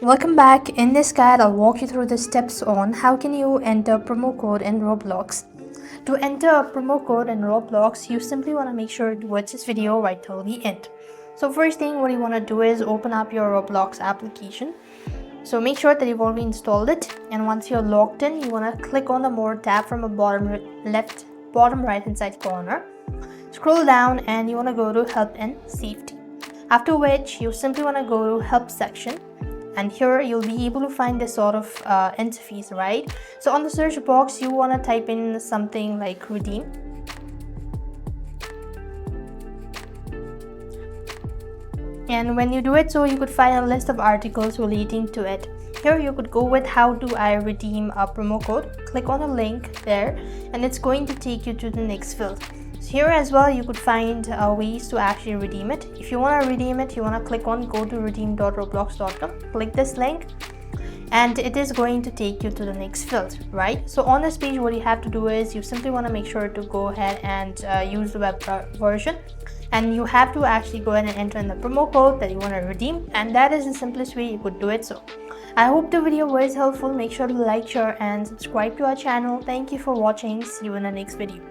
Welcome back. In this guide, I'll walk you through the steps on how can you enter promo code in Roblox. To enter a promo code in Roblox, you simply want to make sure to watch this video right till the end. So first thing what you want to do is open up your Roblox application. So make sure that you've already installed it, and once you're logged in, you want to click on the more tab from the bottom right hand side corner. Scroll down and you want to go to help and safety. After which you simply want to go to help section. And here you'll be able to find this sort of interface, right? So on the search box, you want to type in something like redeem. And when you do it, so you could find a list of articles relating to it. Here you could go with how do I redeem a promo code. Click on a link there and it's going to take you to the next field. So here as well you could find ways to actually redeem it. If you want to redeem it, you want to click on go to redeem.roblox.com. Click this link and it is going to take you to the next field, right? So on this page what you have to do is you simply want to make sure to go ahead and use the web version, and you have to actually go ahead and enter in the promo code that you want to redeem, and that is the simplest way you could do it. So I hope the video was helpful. Make sure to like, share and subscribe to our channel. Thank you for watching. See you in the next video.